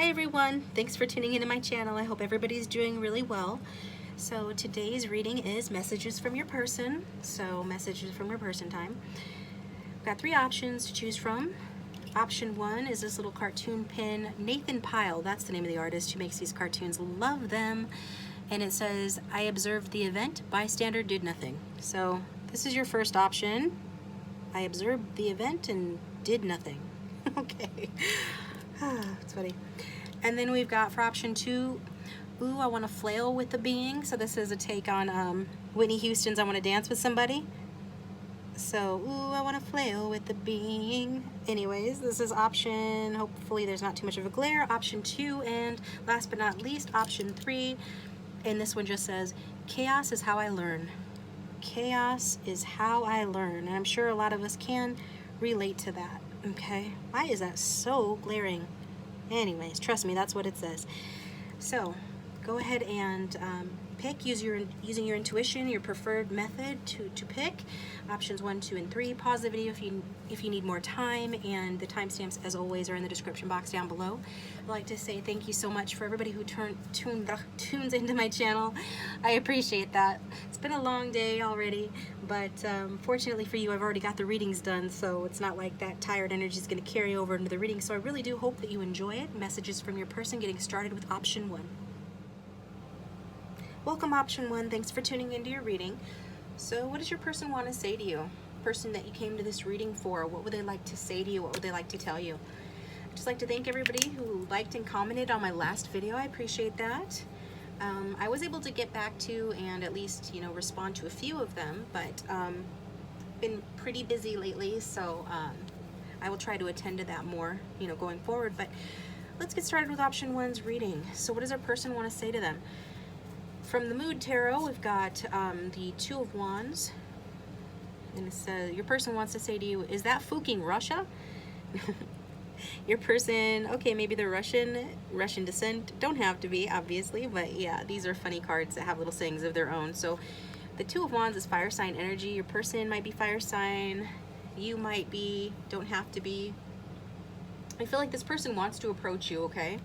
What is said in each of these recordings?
Hi everyone, thanks for tuning into my channel. I hope everybody's doing really well. So today's reading is messages from your person. So messages from your person time. I've got 3 options to choose from. Option 1 is this little cartoon pin, Nathan Pyle, that's the name of the artist who makes these cartoons. Love them. And it says, I observed the event, bystander did nothing. So this is your first option. I observed the event and did nothing. Okay. It's funny. And then we've got for option 2, ooh, I want to flail with the being. So this is a take on Whitney Houston's I Want to Dance with Somebody. So, ooh, I want to flail with the being. Anyways, this is option, hopefully there's not too much of a glare, option 2, and last but not least, option 3. And this one just says, chaos is how I learn. Chaos is how I learn. And I'm sure a lot of us can relate to that. Okay, why is that so glaring? Anyways, trust me, that's what it says. So go ahead and pick, using your intuition, your preferred method to pick. Options 1, 2, and 3. Pause the video if you need more time, and the timestamps, as always, are in the description box down below. I'd like to say thank you so much for everybody who tunes into my channel. I appreciate that. It's been a long day already, but fortunately for you, I've already got the readings done, so it's not like that tired energy is going to carry over into the reading. So I really do hope that you enjoy it. Messages from your person, getting started with option 1. Welcome, option 1. Thanks for tuning into your reading. So what does your person want to say to you? Person that you came to this reading for, what would they like to say to you? What would they like to tell you? I'd just like to thank everybody who liked and commented on my last video. I appreciate that. I was able to get back to and at least, respond to a few of them, but been pretty busy lately, so I will try to attend to that more, going forward. But let's get started with option 1's reading. So what does our person want to say to them? From the Mood Tarot, we've got the 2 of Wands, and it says, your person wants to say to you, is that fucking Russia? Your person, okay, maybe they're Russian descent. Don't have to be, obviously, but yeah, these are funny cards that have little sayings of their own. So the 2 of Wands is fire sign energy. Your person might be fire sign. You might be, don't have to be. I feel like this person wants to approach you, okay?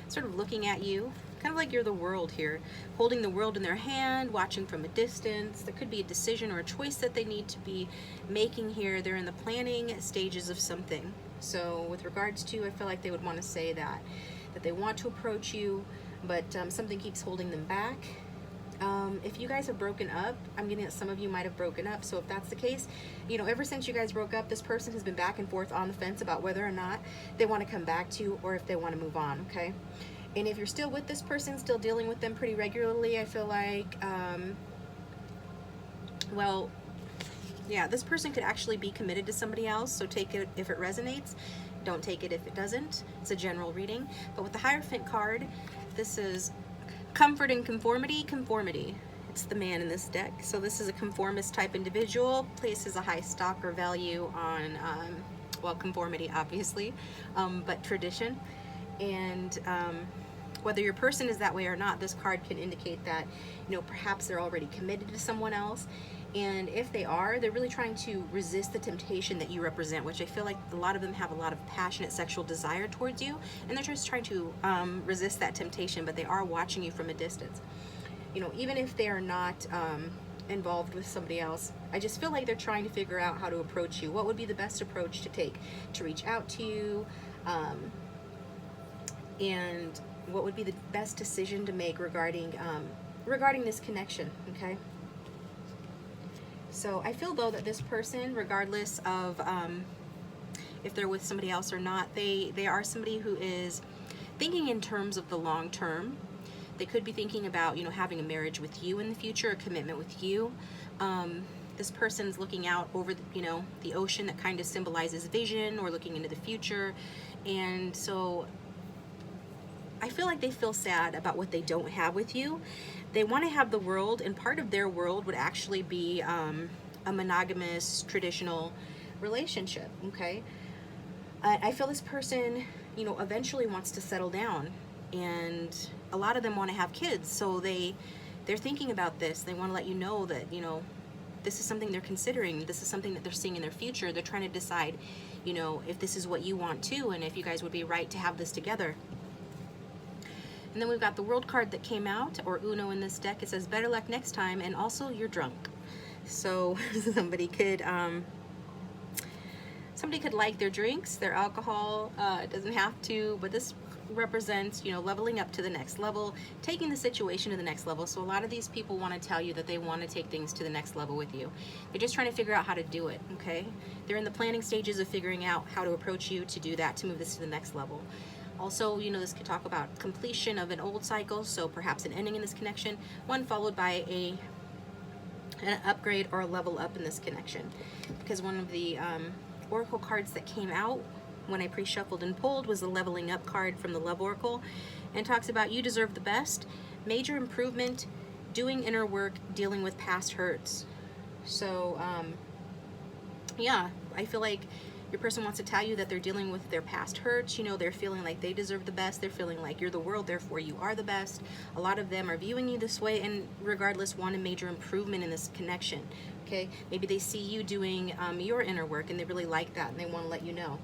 Sort of looking at you, kind of like you're the world here, holding the world in their hand, watching from a distance. There could be a decision or a choice that they need to be making here. They're in the planning stages of something. So with regards to, I feel like they would want to say that they want to approach you, but something keeps holding them back. If you guys have broken up, I'm getting that some of you might have broken up. So if that's the case, ever since you guys broke up, this person has been back and forth on the fence about whether or not they want to come back to you or if they want to move on, okay? And if you're still with this person, still dealing with them pretty regularly, I feel like, well, yeah, this person could actually be committed to somebody else, so take it if it resonates. Don't take it if it doesn't. It's a general reading. But with the Hierophant card, this is comfort and conformity. Conformity. It's the man in this deck. So this is a conformist type individual, places a high stock or value on, well, conformity, obviously, but tradition. And whether your person is that way or not, this card can indicate that, perhaps they're already committed to someone else. And if they are, they're really trying to resist the temptation that you represent, which I feel like a lot of them have a lot of passionate sexual desire towards you, and they're just trying to resist that temptation, but they are watching you from a distance. Even if they are not involved with somebody else, I just feel like they're trying to figure out how to approach you. What would be the best approach to take to reach out to you? And what would be the best decision to make regarding this connection, okay? So I feel, though, that this person, regardless of if they're with somebody else or not, they are somebody who is thinking in terms of the long term. They could be thinking about, having a marriage with you in the future, a commitment with you. This person's looking out over the ocean that kind of symbolizes vision or looking into the future. And so I feel like they feel sad about what they don't have with you. They want to have the world, and part of their world would actually be a monogamous, traditional relationship, okay? I feel this person, eventually wants to settle down, and a lot of them want to have kids, so they're thinking about this. They want to let you know that, this is something they're considering. This is something that they're seeing in their future. They're trying to decide, if this is what you want too, and if you guys would be right to have this together. And then we've got the World card that came out, or Uno in this deck. It says better luck next time, and also you're drunk. So somebody could like their drinks, their alcohol. It doesn't have to, but this represents, you know, leveling up to the next level, taking the situation to the next level. So a lot of these people want to tell you that they want to take things to the next level with you. They're just trying to figure out how to do it, okay? They're in the planning stages of figuring out how to approach you to do that, to move this to the next level. Also, you know, this could talk about completion of an old cycle, so perhaps an ending in this connection, one followed by an upgrade or a level up in this connection. Because one of the oracle cards that came out when I pre-shuffled and pulled was the leveling up card from the Love Oracle, and talks about you deserve the best, major improvement, doing inner work, dealing with past hurts. So yeah, I feel like your person wants to tell you that they're dealing with their past hurts. You know, they're feeling like they deserve the best. They're feeling like you're the world, therefore you are the best. A lot of them are viewing you this way, and regardless want a major improvement in this connection. Okay, maybe they see you doing your inner work and they really like that and they want to let you know.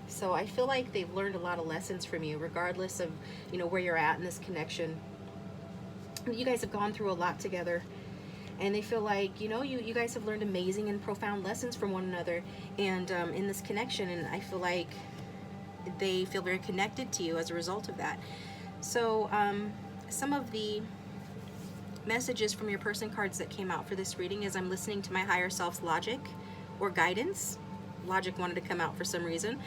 So I feel like they've learned a lot of lessons from you, regardless of, you know, where you're at in this connection. You guys have gone through a lot together, and they feel like, you know, you guys have learned amazing and profound lessons from one another, and in this connection, and I feel like they feel very connected to you as a result of that. So some of the messages from your person cards that came out for this reading is I'm listening to my higher self's logic or guidance. Logic wanted to come out for some reason.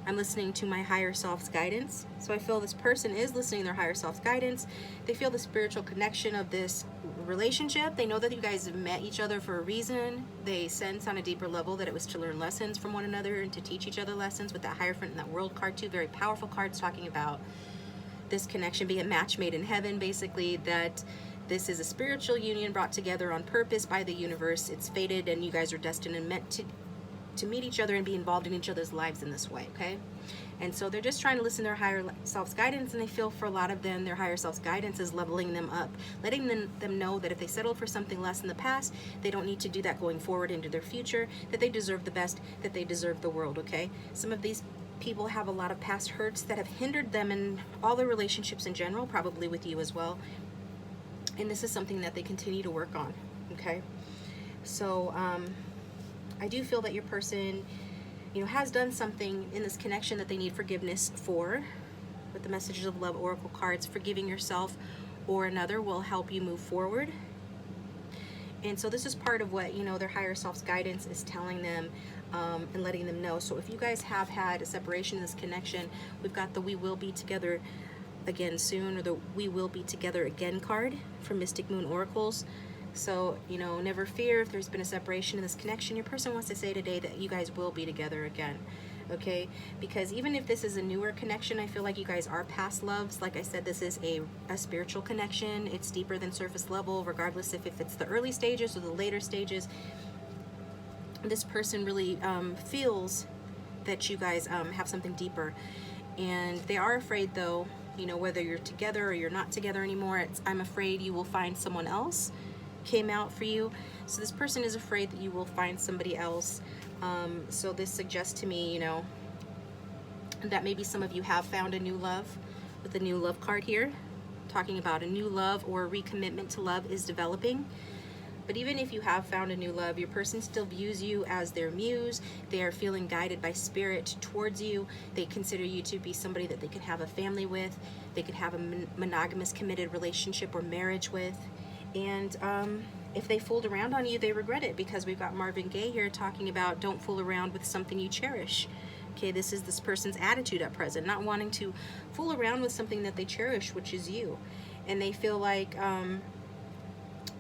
I'm listening to my higher self's guidance. So I feel this person is listening to their higher self's guidance. They feel the spiritual connection of this relationship. They know that you guys have met each other for a reason. They sense on a deeper level that it was to learn lessons from one another and to teach each other lessons, with that Hierophant and that World card, two very powerful cards talking about this connection being a match made in heaven, basically, that this is a spiritual union brought together on purpose by the universe. It's fated, and you guys are destined and meant to meet each other and be involved in each other's lives in this way, okay? And so they're just trying to listen to their higher self's guidance, and they feel for a lot of them, their higher self's guidance is leveling them up, letting them know that if they settled for something less in the past, they don't need to do that going forward into their future, that they deserve the best, that they deserve the world, okay? Some of these people have a lot of past hurts that have hindered them in all their relationships in general, probably with you as well. And this is something that they continue to work on, okay? So, I do feel that your person, you know, has done something in this connection that they need forgiveness for. With the messages of love oracle cards, forgiving yourself or another will help you move forward. And so this is part of what, you know, their higher self's guidance is telling them and letting them know. So if you guys have had a separation in this connection, we've got the we will be together again soon, or the we will be together again card from Mystic Moon Oracles. So, you know, never fear if there's been a separation in this connection. Your person wants to say today that you guys will be together again, okay? Because even if this is a newer connection, I feel like you guys are past loves. Like I said, this is a spiritual connection. It's deeper than surface level, regardless if it's the early stages or the later stages. This person really feels that you guys have something deeper. And they are afraid, though, you know, whether you're together or you're not together anymore, I'm afraid you will find someone else came out for you. So this person is afraid that you will find somebody else. So this suggests to me, you know, that maybe some of you have found a new love, with the new love card here, talking about a new love or recommitment to love is developing. But even if you have found a new love, your person still views you as their muse. They are feeling guided by spirit towards you. They consider you to be somebody that they could have a family with. They could have a monogamous committed relationship or marriage with. And if they fooled around on you, they regret it, because we've got Marvin Gaye here talking about don't fool around with something you cherish. Okay, this is this person's attitude at present, not wanting to fool around with something that they cherish, which is you. And they feel like,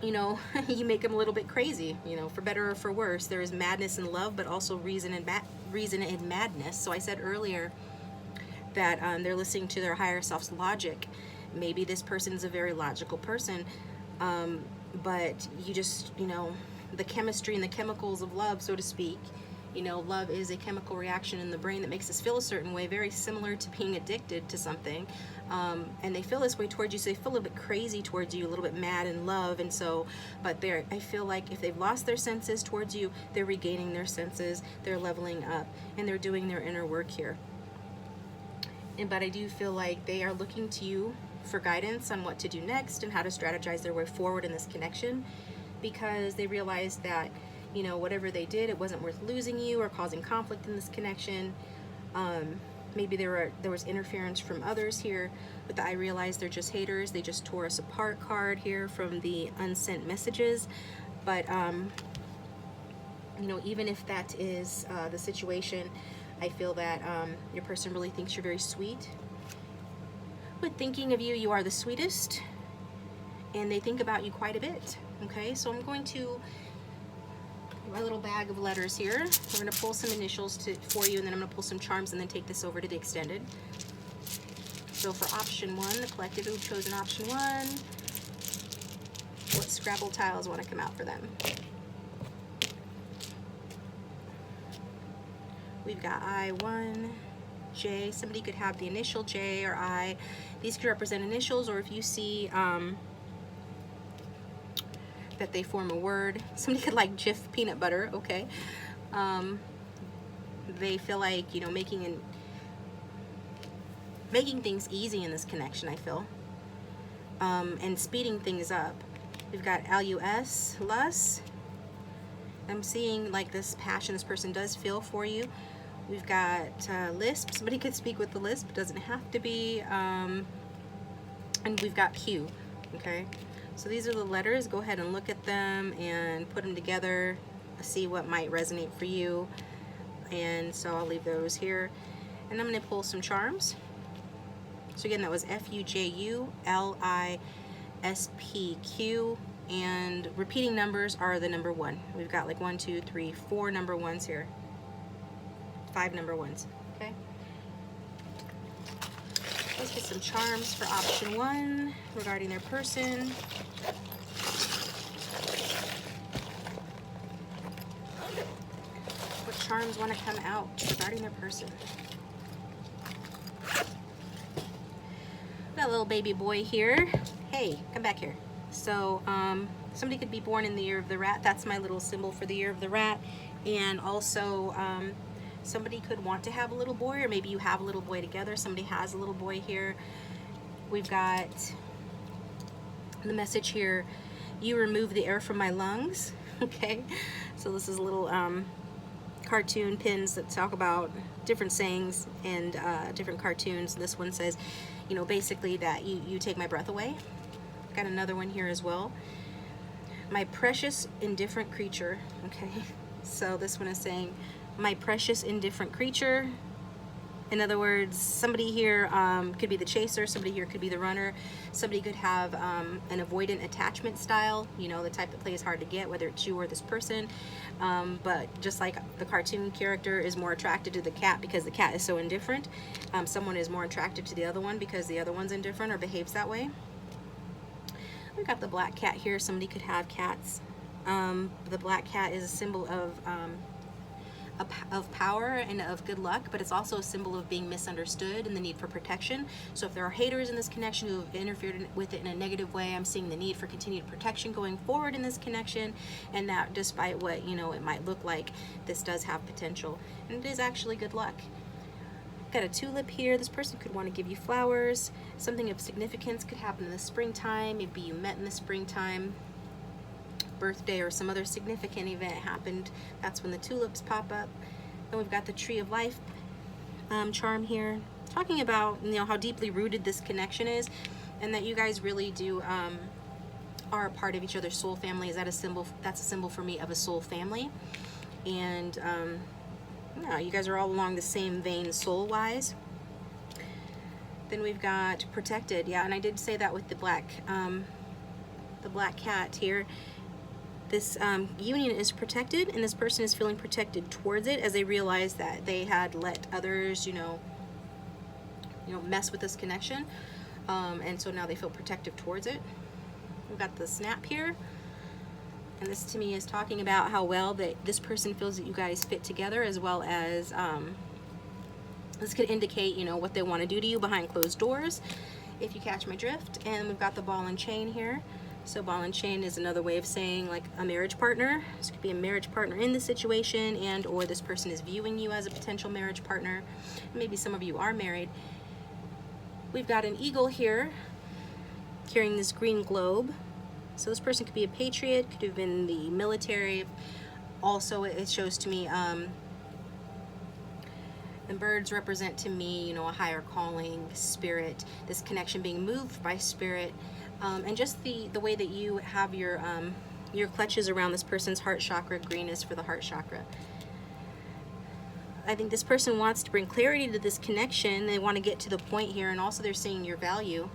you know, you make them a little bit crazy, you know, for better or for worse. There is madness in love, but also reason in madness. So I said earlier that they're listening to their higher self's logic. Maybe this person's a very logical person, but you just, you know, the chemistry and the chemicals of love, so to speak, you know, love is a chemical reaction in the brain that makes us feel a certain way, very similar to being addicted to something. And they feel this way towards you, so they feel a little bit crazy towards you, a little bit mad in love. And so, but I feel like if they've lost their senses towards you, they're regaining their senses, they're leveling up, and they're doing their inner work here. but I do feel like they are looking to you for guidance on what to do next and how to strategize their way forward in this connection, because they realize that, you know, whatever they did, it wasn't worth losing you or causing conflict in this connection. Maybe there was interference from others here, but I realize they're just haters. They just tore us apart card here from the unsent messages. But you know, even if that is the situation, I feel that your person really thinks you're very sweet. With thinking of you, you are the sweetest, and they think about you quite a bit. Okay, so I'm going to my little bag of letters here. We're going to pull some initials for you, and then I'm going to pull some charms and then take this over to the extended. So for option 1, the collective who've chosen option 1, what Scrabble tiles want to come out for them? We've got I1, J. Somebody could have the initial J or I. These could represent initials, or if you see that they form a word. Somebody could like Jif peanut butter, okay. They feel like, you know, making things easy in this connection, I feel. And speeding things up. We've got LUS, lust. I'm seeing like this passion this person does feel for you. We've got lisp. Somebody could speak with the lisp, doesn't have to be. And we've got Q, okay. So these are the letters. Go ahead and look at them and put them together, see what might resonate for you. And so I'll leave those here. And I'm going to pull some charms. So again, that was FUJULISPQ, and repeating numbers are the number 1. We've got like 1, 2, 3, 4 number 1s here. 5 number 1s. Okay. Let's get some charms for option 1 regarding their person. What charms want to come out regarding their person? Got a little baby boy here. Hey, come back here. So somebody could be born in the year of the rat. That's my little symbol for the year of the rat. And also somebody could want to have a little boy, or maybe you have a little boy together. Somebody has a little boy here. We've got the message here, you remove the air from my lungs. Okay, so this is a little cartoon pins that talk about different sayings and different cartoons. This one says, you know, basically that you take my breath away. Got another one here as well. My precious indifferent creature. Okay, so this one is saying, my precious indifferent creature. In other words, somebody here could be the chaser, somebody here could be the runner, somebody could have an avoidant attachment style, you know, the type that plays hard to get, whether it's you or this person. But just like the cartoon character is more attracted to the cat because the cat is so indifferent, someone is more attracted to the other one because the other one's indifferent or behaves that way. We've got the black cat here. Somebody could have cats. The black cat is a symbol of power and of good luck, but it's also a symbol of being misunderstood and the need for protection. So if there are haters in this connection who have interfered with it in a negative way, I'm seeing the need for continued protection going forward in this connection, and that despite what, you know, it might look like, this does have potential, and it is actually good luck. Got a tulip here. This person could want to give you flowers. Something of significance could happen in the springtime. Maybe you met in the springtime, birthday or some other significant event happened. That's when the tulips pop up. Then we've got the tree of life charm here, talking about, you know, how deeply rooted this connection is, and that you guys really do are a part of each other's soul family. Is that a symbol? That's a symbol for me of a soul family. And yeah, you guys are all along the same vein soul wise. Then we've got protected. Yeah, and I did say that with the black cat here. This union is protected, and this person is feeling protected towards it as they realize that they had let others, you know, mess with this connection, and so now they feel protective towards it. We've got the snap here, and this to me is talking about how well that this person feels that you guys fit together, as well as this could indicate, you know, what they want to do to you behind closed doors, if you catch my drift. And we've got the ball and chain here. So ball and chain is another way of saying like a marriage partner. This could be a marriage partner in this situation, and or this person is viewing you as a potential marriage partner. Maybe some of you are married. We've got an eagle here carrying this green globe. So this person could be a patriot, could have been in the military. Also, it shows to me the birds represent to me, you know, a higher calling, spirit, this connection, being moved by spirit, and just the way that you have your clutches around this person's heart chakra. Green is for the heart chakra. I think this person wants to bring clarity to this connection. They want to get to the point here, and also they're seeing your value,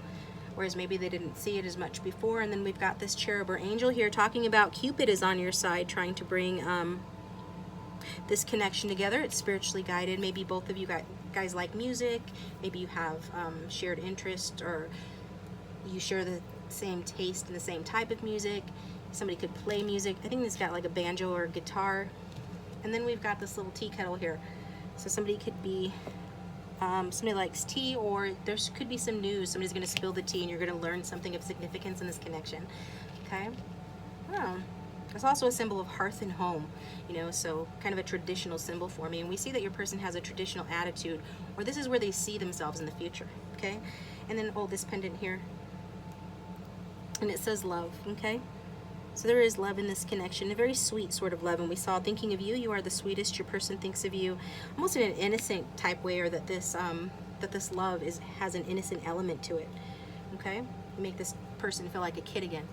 whereas maybe they didn't see it as much before. And then we've got this cherub or angel here talking about Cupid is on your side, trying to bring this connection together. It's spiritually guided. Maybe both of you guys like music. Maybe you have shared interest, or you share the same taste in the same type of music. Somebody could play music. I think this got like a banjo or a guitar. And then we've got this little tea kettle here. So somebody could be, somebody likes tea, or there could be some news. Somebody's going to spill the tea and you're going to learn something of significance in this connection. Okay? Oh. It's also a symbol of hearth and home, you know, so kind of a traditional symbol for me. And we see that your person has a traditional attitude, or this is where they see themselves in the future. Okay? And then, oh, this pendant here. And it says love. Okay? So there is love in this connection, a very sweet sort of love. And we saw, thinking of you, you are the sweetest. Your person thinks of you almost in an innocent type way, or that this love has an innocent element to it. Okay, you make this person feel like a kid again.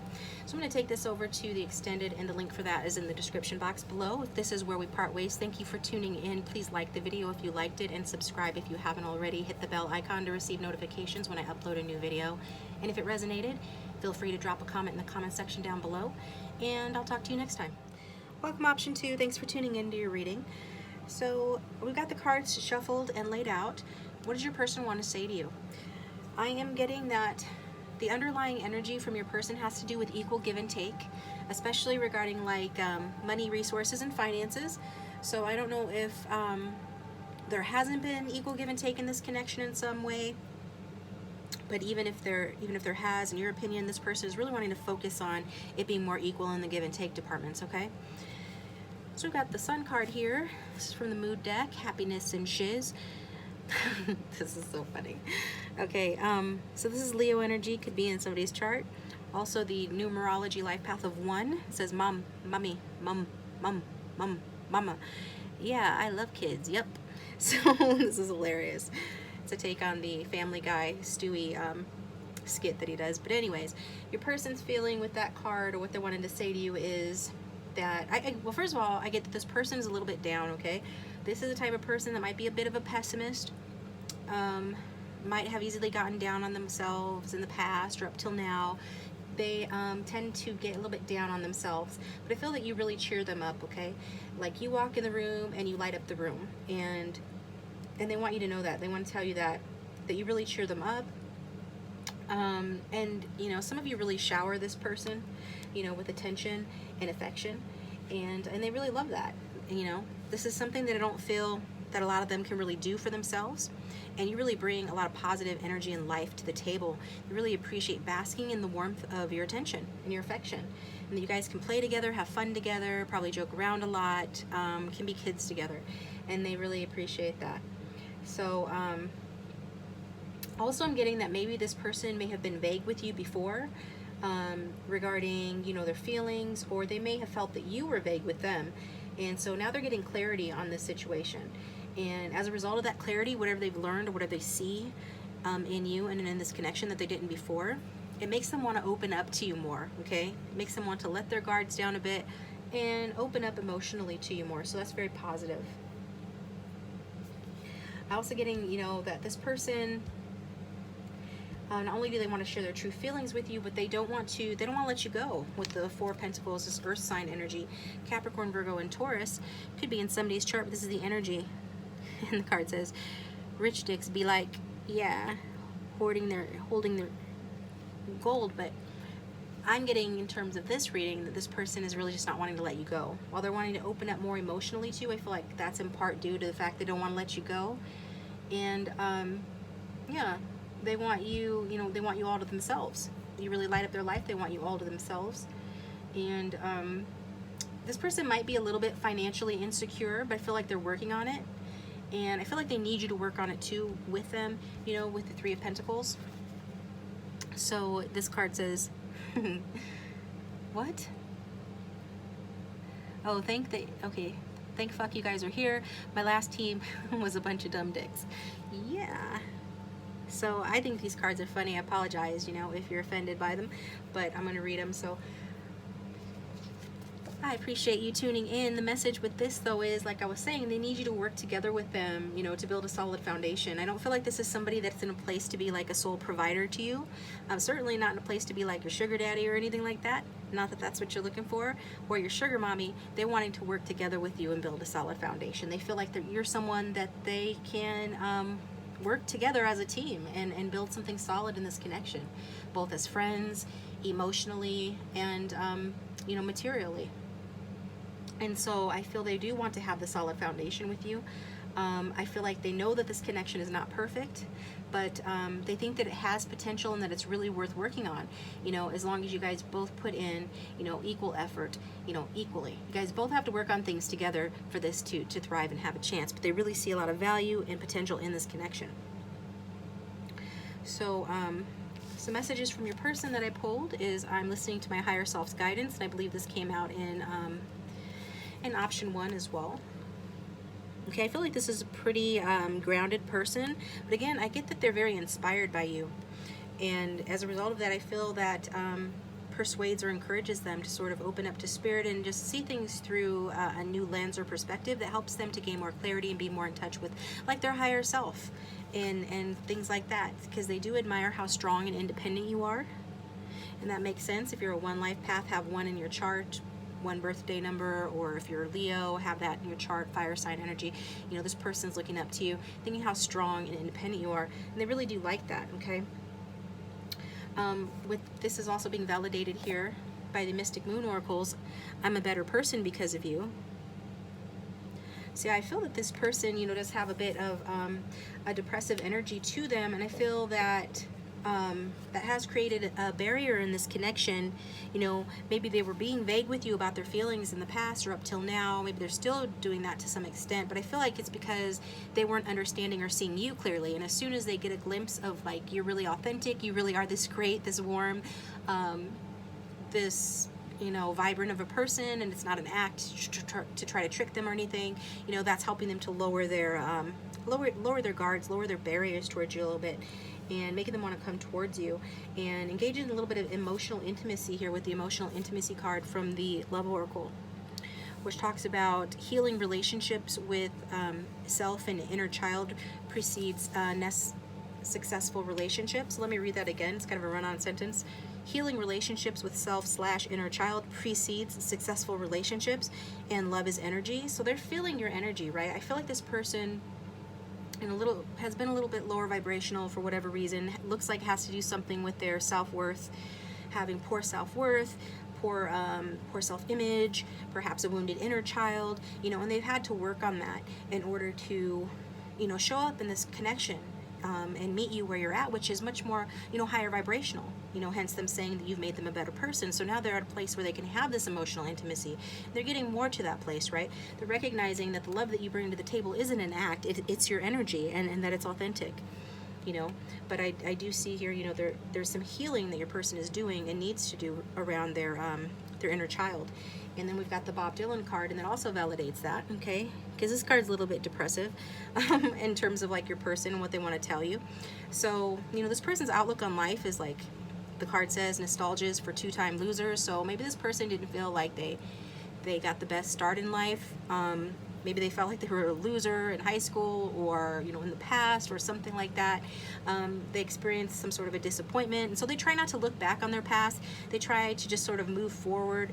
So I'm going to take this over to the extended, and the link for that is in the description box below. If this is where we part ways, thank you for tuning in. Please like the video if you liked it, and subscribe if you haven't already. Hit the bell icon to receive notifications when I upload a new video. And if it resonated, feel free to drop a comment in the comment section down below, and I'll talk to you next time. Welcome, option 2. Thanks for tuning into your reading. So we've got the cards shuffled and laid out. What does your person want to say to you? I am getting that the underlying energy from your person has to do with equal give and take, especially regarding like money, resources, and finances. So I don't know if there hasn't been equal give and take in this connection in some way. But even if there has, in your opinion, this person is really wanting to focus on it being more equal in the give and take departments, okay? So we've got the Sun card here. This is from the Mood deck, Happiness and Shiz. This is so funny. Okay, so this is Leo energy, could be in somebody's chart. Also the numerology life path of 1. It says mom, mommy, mum, mum, mum, mama. Yeah, I love kids, yep. So this is hilarious. It's a take on the Family Guy Stewie skit that he does. But anyways, your person's feeling with that card, or what they're wanting to say to you, is that well, first of all, I get that this person is a little bit down. Okay, this is the type of person that might be a bit of a pessimist, might have easily gotten down on themselves in the past or up till now. They tend to get a little bit down on themselves, but I feel that you really cheer them up. Okay, like you walk in the room and you light up the room, and they want you to know that. They want to tell you that you really cheer them up. And, you know, some of you really shower this person, you know, with attention and affection. And they really love that. And, you know, this is something that I don't feel that a lot of them can really do for themselves. And you really bring a lot of positive energy and life to the table. You really appreciate basking in the warmth of your attention and your affection. And you guys can play together, have fun together, probably joke around a lot, can be kids together. And they really appreciate that. So also I'm getting that maybe this person may have been vague with you before regarding, you know, their feelings, or they may have felt that you were vague with them, and so now they're getting clarity on this situation. And as a result of that clarity, whatever they've learned or whatever they see in you and in this connection that they didn't before, it makes them want to open up to you more. Okay, it makes them want to let their guards down a bit and open up emotionally to you more. So that's very positive. I'm also getting, you know, that this person, not only do they want to share their true feelings with you, but they don't want to let you go. With the 4 of Pentacles, this earth sign energy, Capricorn, Virgo, and Taurus, could be in somebody's chart, but this is the energy. And the card says, rich dicks be like, yeah, holding their gold. But I'm getting, in terms of this reading, that this person is really just not wanting to let you go. While they're wanting to open up more emotionally to you, I feel like that's in part due to the fact they don't want to let you go. And yeah, they want you, you know, they want you all to themselves. You really light up their life. They want you all to themselves. And this person might be a little bit financially insecure, but I feel like they're working on it. And I feel like they need you to work on it too with them, you know, with the Three of Pentacles. So this card says, what? Oh, okay. Thank fuck you guys are here. My last team was a bunch of dumb dicks. Yeah. So I think these cards are funny. I apologize, you know, if you're offended by them, but I'm going to read them. So I appreciate you tuning in. The message with this, though, is, like I was saying, they need you to work together with them, you know, to build a solid foundation. I don't feel like this is somebody that's in a place to be like a sole provider to you. Certainly not in a place to be like your sugar daddy or anything like that. Not that that's what you're looking for. Or your sugar mommy. They're wanting to work together with you and build a solid foundation. They feel like that you're someone that they can work together as a team and build something solid in this connection, both as friends, emotionally, and, you know, materially. And so I feel they do want to have the solid foundation with you. I feel like they know that this connection is not perfect, but they think that it has potential and that it's really worth working on, you know, as long as you guys both put in, you know, equal effort, you know, equally. You guys both have to work on things together for this to thrive and have a chance, but they really see a lot of value and potential in this connection. So, some messages from your person that I pulled is, I'm listening to my higher self's guidance, and I believe this came out in option 1 as well. Okay, I feel like this is a pretty grounded person, but again, I get that they're very inspired by you, and as a result of that, I feel that persuades or encourages them to sort of open up to spirit and just see things through a new lens or perspective that helps them to gain more clarity and be more in touch with, like, their higher self and things like that, because they do admire how strong and independent you are, and that makes sense. If you're a 1 life path, have 1 in your chart, 1 birthday number, or if you're a Leo, have that in your chart, fire sign energy. You know, this person's looking up to you, thinking how strong and independent you are, and they really do like that, okay? With this is also being validated here by the Mystic Moon Oracles. I'm a better person because of you. See, I feel that this person, you know, does have a bit of a depressive energy to them, and I feel that that has created a barrier in this connection. You know, maybe they were being vague with you about their feelings in the past or up till now. Maybe they're still doing that to some extent, but I feel like it's because they weren't understanding or seeing you clearly. And as soon as they get a glimpse of, like, you're really authentic, you really are this great, this warm, this, you know, vibrant of a person, and it's not an act to try to trick them or anything, you know, that's helping them to lower their lower their guards, lower their barriers towards you a little bit, and making them want to come towards you and engage in a little bit of emotional intimacy here with the emotional intimacy card from the Love Oracle, which talks about healing relationships with self and inner child precedes successful relationships. Let me read that again. It's kind of a run-on sentence. Healing relationships with self/inner child precedes successful relationships, and love is energy. So they're feeling your energy, right? I feel like this person has been a little bit lower vibrational for whatever reason. Looks like it has to do something with their self-worth, having poor self-worth, poor self-image, perhaps a wounded inner child, you know, and they've had to work on that in order to, you know, show up in this connection and meet you where you're at, which is much more, you know, higher vibrational, you know, hence them saying that you've made them a better person. So now they're at a place where they can have this emotional intimacy. They're getting more to that place, right? They're recognizing that the love that you bring to the table isn't an act, it's your energy, and that it's authentic, you know. But I do see here, you know, there's some healing that your person is doing and needs to do around their inner child. And then we've got the Bob Dylan card, and that also validates that, okay? Because this card's a little bit depressive in terms of, like, your person and what they want to tell you. So, you know, this person's outlook on life is, like, the card says, nostalgia is for 2-time losers. So maybe this person didn't feel like they got the best start in life. Maybe they felt like they were a loser in high school, or, you know, in the past, or something like that. They experienced some sort of a disappointment, and so they try not to look back on their past. They try to just sort of move forward,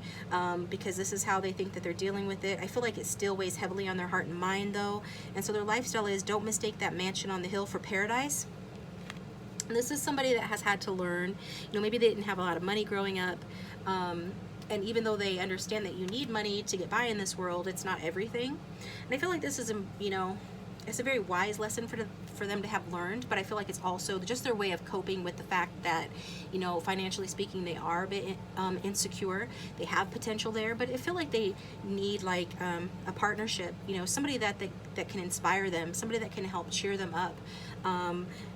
because this is how they think that they're dealing with it. I feel like it still weighs heavily on their heart and mind, though, and so their lifestyle is, don't mistake that mansion on the hill for paradise. And this is somebody that has had to learn, you know, maybe they didn't have a lot of money growing up, and even though they understand that you need money to get by in this world, it's not everything. And I feel like this is, you know, it's a very wise lesson for them to have learned, but I feel like it's also just their way of coping with the fact that, you know, financially speaking, they are a bit insecure. They have potential there, but I feel like they need like a partnership, you know, somebody that can inspire them, somebody that can help cheer them up,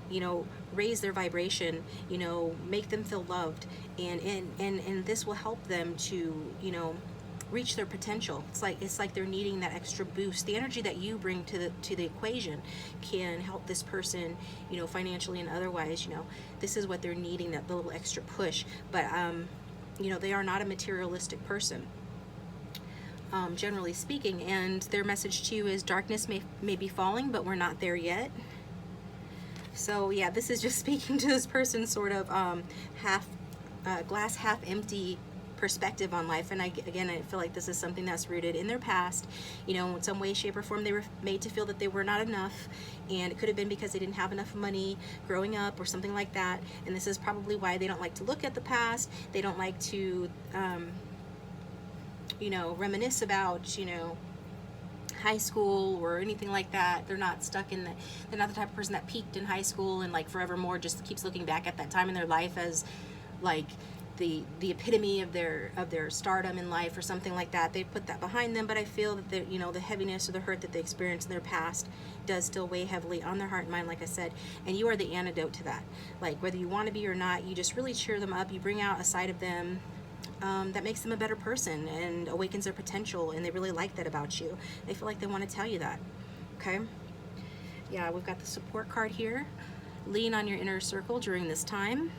you know, raise their vibration, you know, make them feel loved, and this will help them to, you know, reach their potential. It's like they're needing that extra boost. The energy that you bring to the equation can help this person, you know, financially and otherwise. You know, this is what they're needing, that little extra push. But you know, they are not a materialistic person, generally speaking, and their message to you is darkness may be falling, but we're not there yet. So yeah, this is just speaking to this person's sort of glass half empty perspective on life. And again, I feel like this is something that's rooted in their past. You know, in some way, shape, or form, they were made to feel that they were not enough, and it could have been because they didn't have enough money growing up or something like that. And this is probably why they don't like to look at the past. They don't like to, you know, reminisce about, you know, high school or anything like that. They're not stuck in they're not the type of person that peaked in high school and like forevermore just keeps looking back at that time in their life as like the epitome of their stardom in life or something like that. They put that behind them, but I feel that, you know, the heaviness or the hurt that they experienced in their past does still weigh heavily on their heart and mind, like I said, and you are the antidote to that. Like, whether you want to be or not, you just really cheer them up. You bring out a side of them that makes them a better person and awakens their potential, and they really like that about you. They feel like they want to tell you that. Okay? Yeah, we've got the support card here. Lean on your inner circle during this time.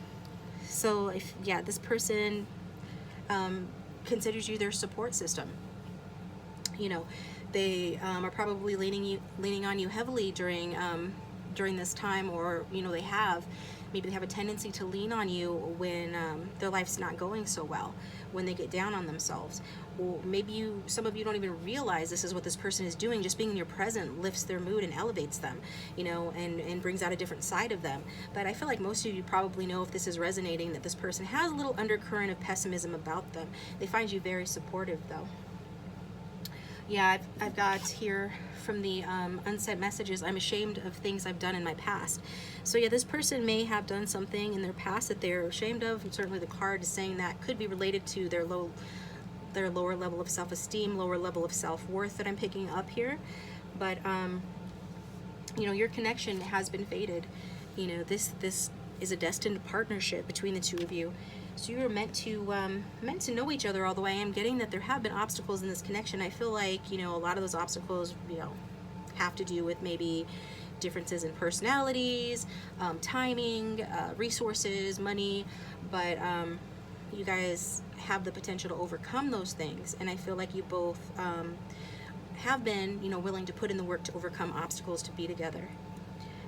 So if, yeah, this person considers you their support system. You know, they are probably leaning on you heavily during this time, or, you know, maybe they have a tendency to lean on you when their life's not going so well, when they get down on themselves. Or maybe some of you don't even realize this is what this person is doing. Just being in your present lifts their mood and elevates them, you know, and brings out a different side of them. But I feel like most of you probably know, if this is resonating, that this person has a little undercurrent of pessimism about them. They find you very supportive, though. Yeah, I've got here from the unsent messages, I'm ashamed of things I've done in my past. So yeah, this person may have done something in their past that they're ashamed of, and certainly the card is saying that could be related to their lower level of self-esteem, lower level of self-worth that I'm picking up here. But you know, your connection has been faded. You know, this is a destined partnership between the two of you. So you were meant to know each other all the way. I'm getting that there have been obstacles in this connection. I feel like, you know, a lot of those obstacles, you know, have to do with maybe differences in personalities, timing, resources, money, but you guys have the potential to overcome those things. And I feel like you both have been, you know, willing to put in the work to overcome obstacles to be together.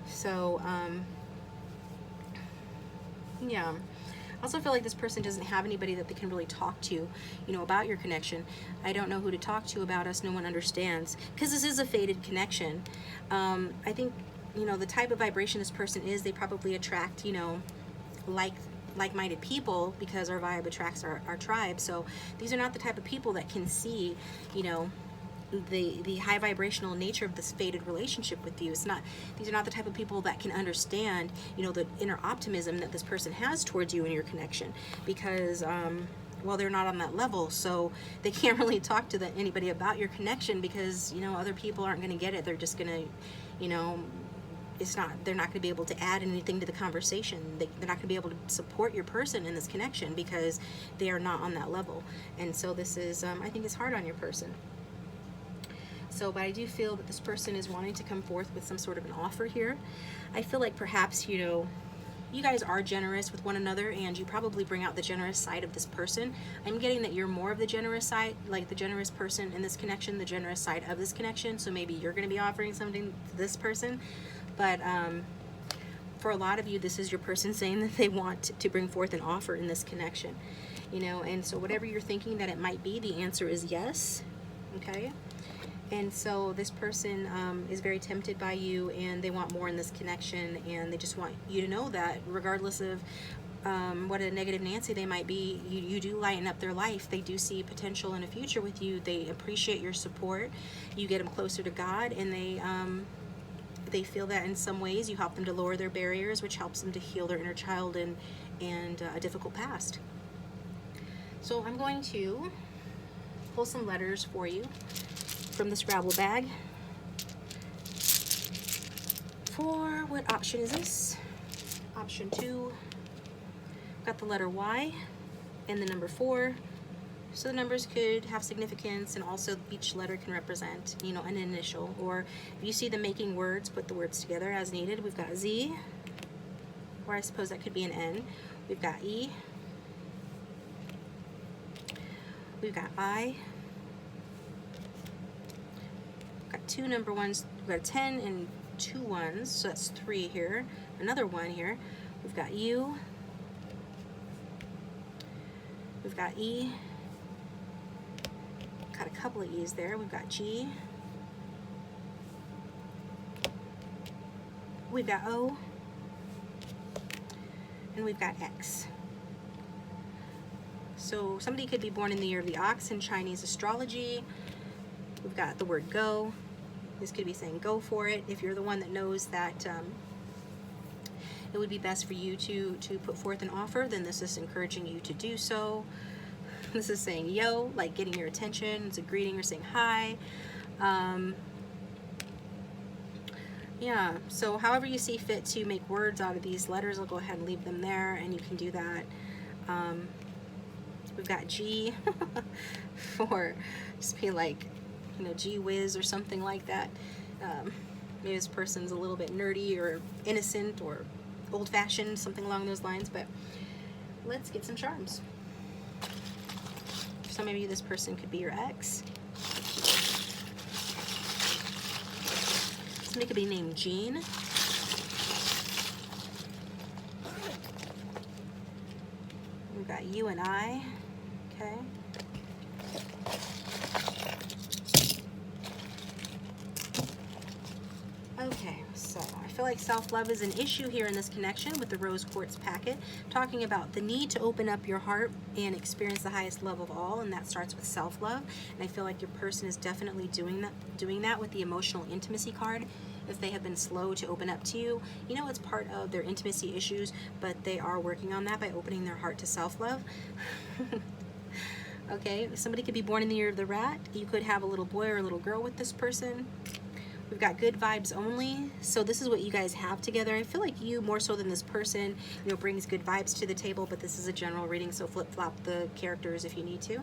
So, yeah. I also feel like this person doesn't have anybody that they can really talk to, you know, about your connection. I don't know who to talk to about us. No one understands, because this is a faded connection. I think, you know, the type of vibration this person is, they probably attract, you know, like-minded people, because our vibe attracts our tribe. So these are not the type of people that can see, you know, the high vibrational nature of this faded relationship with you. These are not the type of people that can understand, you know, the inner optimism that this person has towards you and your connection, because well, they're not on that level, so they can't really talk to anybody about your connection, because, you know, other people aren't going to get it. They're just going to, you know, they're not going to be able to add anything to the conversation. They're not going to be able to support your person in this connection, because they are not on that level. And so this is, I think it's hard on your person. So, but I do feel that this person is wanting to come forth with some sort of an offer here. I feel like perhaps, you know, you guys are generous with one another, and you probably bring out the generous side of this person. I'm getting that you're more of the generous side, like the generous person in this connection, the generous side of this connection. So maybe you're going to be offering something to this person. But for a lot of you, this is your person saying that they want to bring forth an offer in this connection. You know, and so whatever you're thinking that it might be, the answer is yes. Okay? And so this person is very tempted by you, and they want more in this connection, and they just want you to know that regardless of what a negative Nancy they might be, you do lighten up their life. They do see potential in a future with you. They appreciate your support. You get them closer to God, and they they feel that in some ways, you help them to lower their barriers, which helps them to heal their inner child and a difficult past. So I'm going to pull some letters for you from the Scrabble bag. For what option is this? Option 2. Got the letter Y and the number 4. So the numbers could have significance, and also each letter can represent, you know, an initial. Or if you see them making words, put the words together as needed. We've got Z, or I suppose that could be an N. We've got E. We've got I. We've got 2 number ones. We've got a 10 and 2 ones, so that's 3 here. Another 1 here. We've got U. We've got E. Got a couple of E's there. We've got G. We've got O. And we've got X. So somebody could be born in the year of the ox in Chinese astrology. We've got the word go. This could be saying go for it. If you're the one that knows that it would be best for you to put forth an offer, then this is encouraging you to do so. This is saying yo, like getting your attention. It's a greeting or saying hi. Yeah, so however you see fit to make words out of these letters, I'll go ahead and leave them there, and you can do that. We've got G for just be like, you know, gee whiz or something like that. Maybe this person's a little bit nerdy or innocent or old-fashioned, something along those lines. But let's get some charms. For some of you, this person could be your ex. Somebody could be named Jean. We've got you and I. Okay. Okay, so I feel like self-love is an issue here in this connection with the rose quartz packet, talking about the need to open up your heart and experience the highest love of all, and that starts with self-love. And I feel like your person is definitely doing that with the emotional intimacy card. If they have been slow to open up to you, you know it's part of their intimacy issues, but they are working on that by opening their heart to self-love. Okay, somebody could be born in the year of the rat. You could have a little boy or a little girl with this person. We've got good vibes only. So this is what you guys have together. I feel like you, more so than this person, you know, brings good vibes to the table, but this is a general reading, so flip-flop the characters if you need to.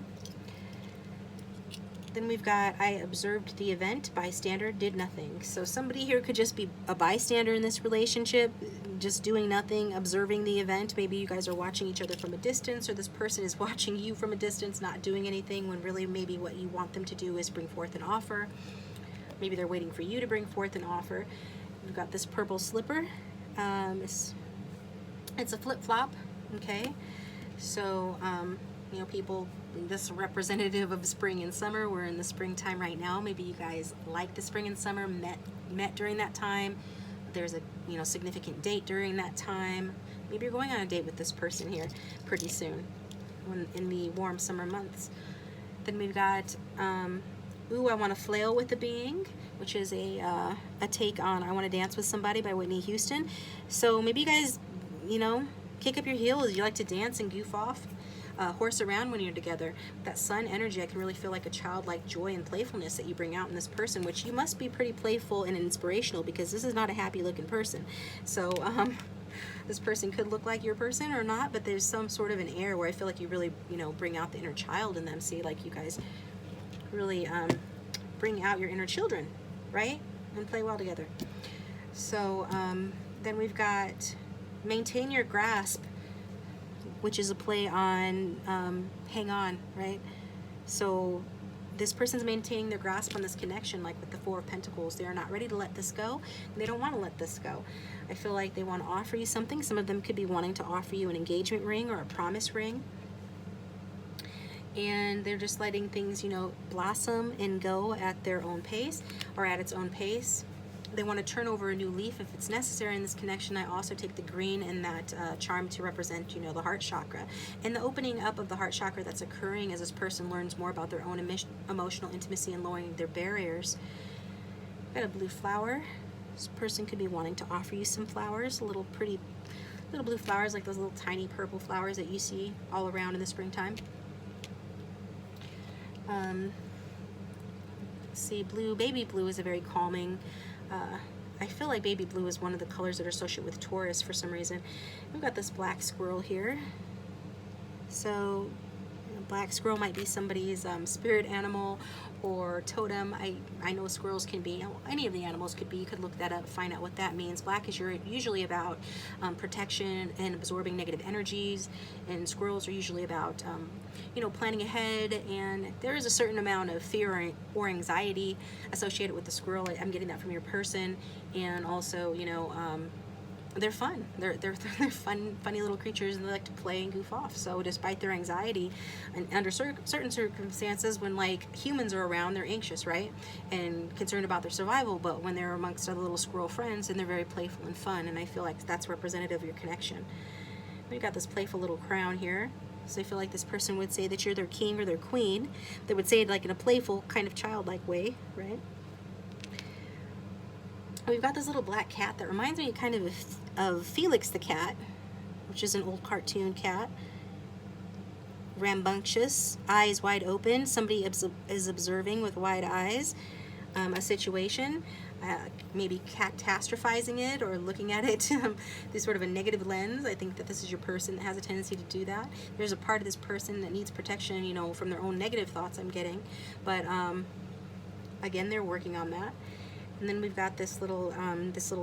Then we've got, I observed the event, bystander, did nothing. So somebody here could just be a bystander in this relationship, just doing nothing, observing the event. Maybe you guys are watching each other from a distance, or this person is watching you from a distance, not doing anything, when really maybe what you want them to do is bring forth an offer. Maybe they're waiting for you to bring forth an offer. We've got this purple slipper. It's a flip-flop, okay? So, you know, people, this representative of spring and summer. We're in the springtime right now. Maybe you guys like the spring and summer, met during that time. There's a, you know, significant date during that time. Maybe you're going on a date with this person here pretty soon in the warm summer months. Then we've got Ooh, I Want to Flail with the Being, which is a take on I Want to Dance with Somebody by Whitney Houston. So maybe you guys, you know, kick up your heels. You like to dance and goof off, horse around when you're together. That sun energy, I can really feel like a childlike joy and playfulness that you bring out in this person, which you must be pretty playful and inspirational, because this is not a happy looking person. So this person could look like your person or not, but there's some sort of an air where I feel like you really, you know, bring out the inner child in them. See, like you guys really bring out your inner children, right? And play well together. So then we've got maintain your grasp, which is a play on hang on, right? So this person's maintaining their grasp on this connection, like with the Four of Pentacles. They are not ready to let this go, and they don't want to let this go. I feel like they want to offer you something. Some of them could be wanting to offer you an engagement ring or a promise ring. And they're just letting things, you know, blossom and go at their own pace, or at its own pace. They want to turn over a new leaf if it's necessary in this connection. I also take the green and that charm to represent, you know, the heart chakra. And the opening up of the heart chakra that's occurring as this person learns more about their own emotional intimacy and lowering their barriers. Got a blue flower. This person could be wanting to offer you some flowers, little pretty little blue flowers, like those little tiny purple flowers that you see all around in the springtime. See, blue, baby blue is a very calming, I feel like baby blue is one of the colors that are associated with Taurus for some reason. We've got this black squirrel here. So, black squirrel might be somebody's spirit animal or totem. I know squirrels can be, any of the animals could be. You could look that up, find out what that means. Black is usually about protection and absorbing negative energies, and squirrels are usually about you know, planning ahead, and there is a certain amount of fear or anxiety associated with the squirrel. I'm getting that from your person, and also, you know, they're fun. They're fun, funny little creatures, and they like to play and goof off. So despite their anxiety, and under certain circumstances, when like humans are around, they're anxious, right, and concerned about their survival. But when they're amongst other little squirrel friends, then they're very playful and fun. And I feel like that's representative of your connection. We've got this playful little crown here. So I feel like this person would say that you're their king or their queen. They would say it like in a playful, kind of childlike way, right? We've got this little black cat that reminds me kind of Felix the cat, which is an old cartoon cat. Rambunctious, eyes wide open. Somebody is observing with wide eyes a situation, maybe catastrophizing it or looking at it through sort of a negative lens. I think that this is your person that has a tendency to do that. There's a part of this person that needs protection, you know, from their own negative thoughts, I'm getting. But again, they're working on that. And then we've got this little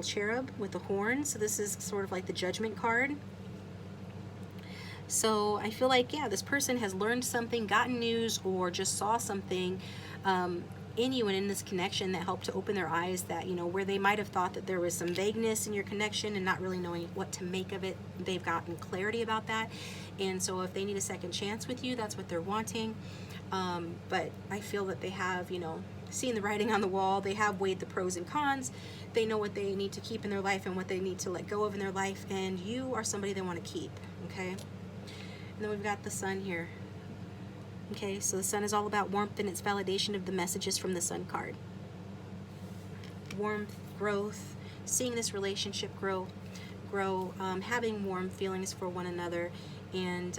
cherub with the horn. So this is sort of like the judgment card. So I feel like, yeah, this person has learned something, gotten news, or just saw something in you and in this connection that helped to open their eyes, that, you know, where they might have thought that there was some vagueness in your connection and not really knowing what to make of it, they've gotten clarity about that. And so if they need a second chance with you, that's what they're wanting. But I feel that they have, you know, seen the writing on the wall. They have weighed the pros and cons. They know what they need to keep in their life and what they need to let go of in their life, and you are somebody they want to keep, okay? And then we've got the sun here. Okay, so the sun is all about warmth and its validation of the messages from the sun card. Warmth, growth, seeing this relationship grow, having warm feelings for one another, and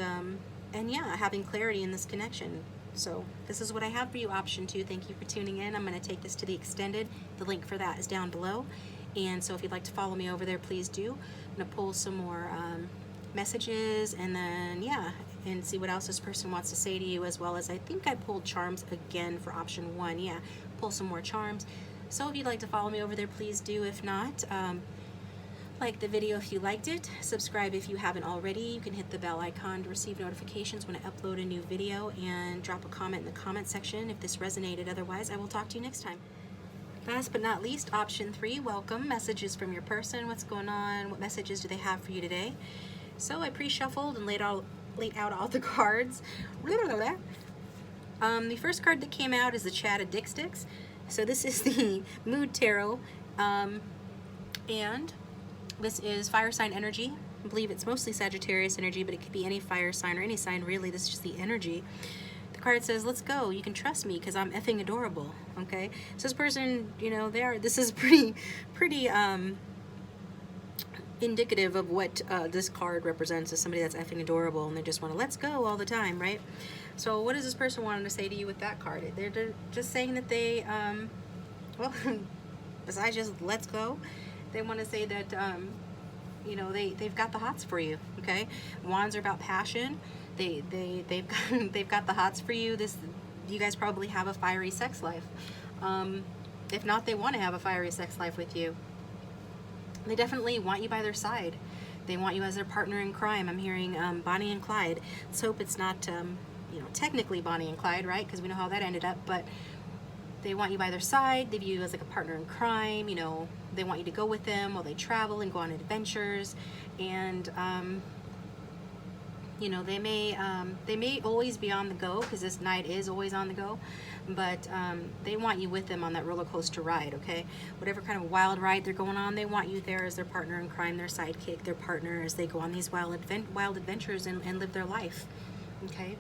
yeah, having clarity in this connection. So this is what I have for you, option 2. Thank you for tuning in. I'm going to take this to the extended. The link for that is down below. And so if you'd like to follow me over there, please do. I'm going to pull some more messages, and then, yeah, and see what else this person wants to say to you, as well as I think I pulled charms again for option 1. Yeah, pull some more charms. So if you'd like to follow me over there, please do. If not, like the video if you liked it, subscribe if you haven't already. You can hit the bell icon to receive notifications when I upload a new video, and drop a comment in the comment section if this resonated. Otherwise, I will talk to you next time. Last but not least, option 3, welcome. Messages from your person. What's going on? What messages do they have for you today? So I pre-shuffled and laid out all the cards. The first card that came out is the Chat of Dick Sticks. So this is the Mood Tarot, and this is fire sign energy. I believe it's mostly Sagittarius energy, but it could be any fire sign or any sign really. This is just the energy. The card says, let's go. You can trust me because I'm effing adorable. Okay? So this person, you know, this is pretty indicative of what this card represents, as somebody that's effing adorable, and they just want to let's go all the time, right? So what is this person wanting to say to you with that card? They're just saying that they, well, besides just let's go, they want to say that, you know, they've got the hots for you, okay? Wands are about passion. They've got the hots for you. You guys probably have a fiery sex life. If not, they want to have a fiery sex life with you. They definitely want you by their side. They want you as their partner in crime. I'm hearing Bonnie and Clyde. Let's hope it's not, you know, technically Bonnie and Clyde, right? Because we know how that ended up. But they want you by their side. They view you as like a partner in crime. You know, they want you to go with them while they travel and go on adventures. And you know, they may always be on the go, because this knight is always on the go, but they want you with them on that roller coaster ride, okay? Whatever kind of wild ride they're going on, they want you there as their partner in crime, their sidekick, their partner, as they go on these wild adventures and live their life, okay?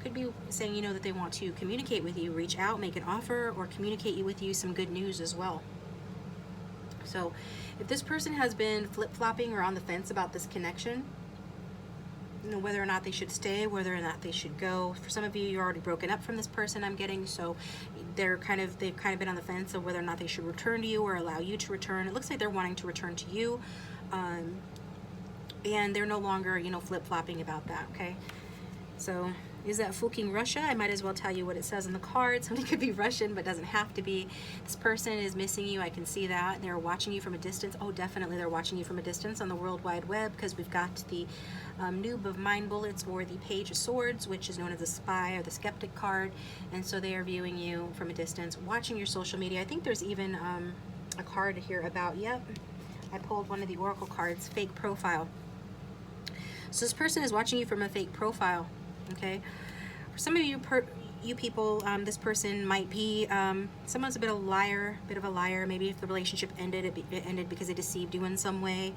Could be saying, you know, that they want to communicate with you, reach out, make an offer, or communicate with you some good news as well. So if this person has been flip-flopping or on the fence about this connection, you know, whether or not they should stay, whether or not they should go. For some of you, you're already broken up from this person, I'm getting, so they've kind of been on the fence of whether or not they should return to you or allow you to return. It looks like they're wanting to return to you, and they're no longer, you know, flip-flopping about that, okay? So is that fucking Russia? I might as well tell you what it says on the card. Something could be Russian, but doesn't have to be. This person is missing you. I can see that. They're watching you from a distance. Oh, definitely they're watching you from a distance on the World Wide Web, because we've got the Noob of Mind Bullets, or the Page of Swords, which is known as the Spy or the Skeptic card. And so they are viewing you from a distance, watching your social media. I think there's even a card here about, yep, I pulled one of the Oracle cards, fake profile. So this person is watching you from a fake profile. Okay, for some of you people, this person might be someone's a bit of a liar, Maybe if the relationship ended, it ended because they deceived you in some way,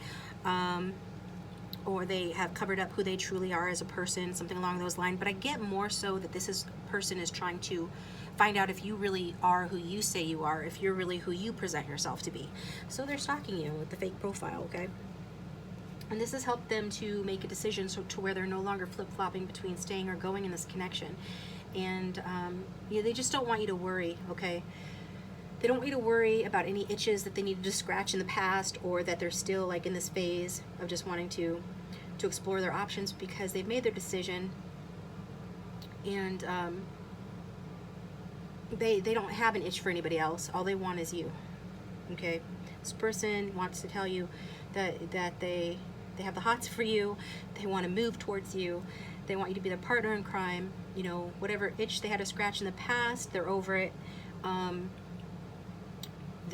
or they have covered up who they truly are as a person, something along those lines. But I get more so that this person is trying to find out if you really are who you say you are, if you're really who you present yourself to be. So they're stalking you with the fake profile, okay? And this has helped them to make a decision to where they're no longer flip-flopping between staying or going in this connection. And yeah, they just don't want you to worry, okay? They don't want you to worry about any itches that they needed to scratch in the past, or that they're still like in this phase of just wanting to explore their options, because they've made their decision. And they don't have an itch for anybody else. All they want is you, okay? This person wants to tell you that they have the hots for you. They want to move towards you. They want you to be their partner in crime. You know, whatever itch they had to scratch in the past, they're over it.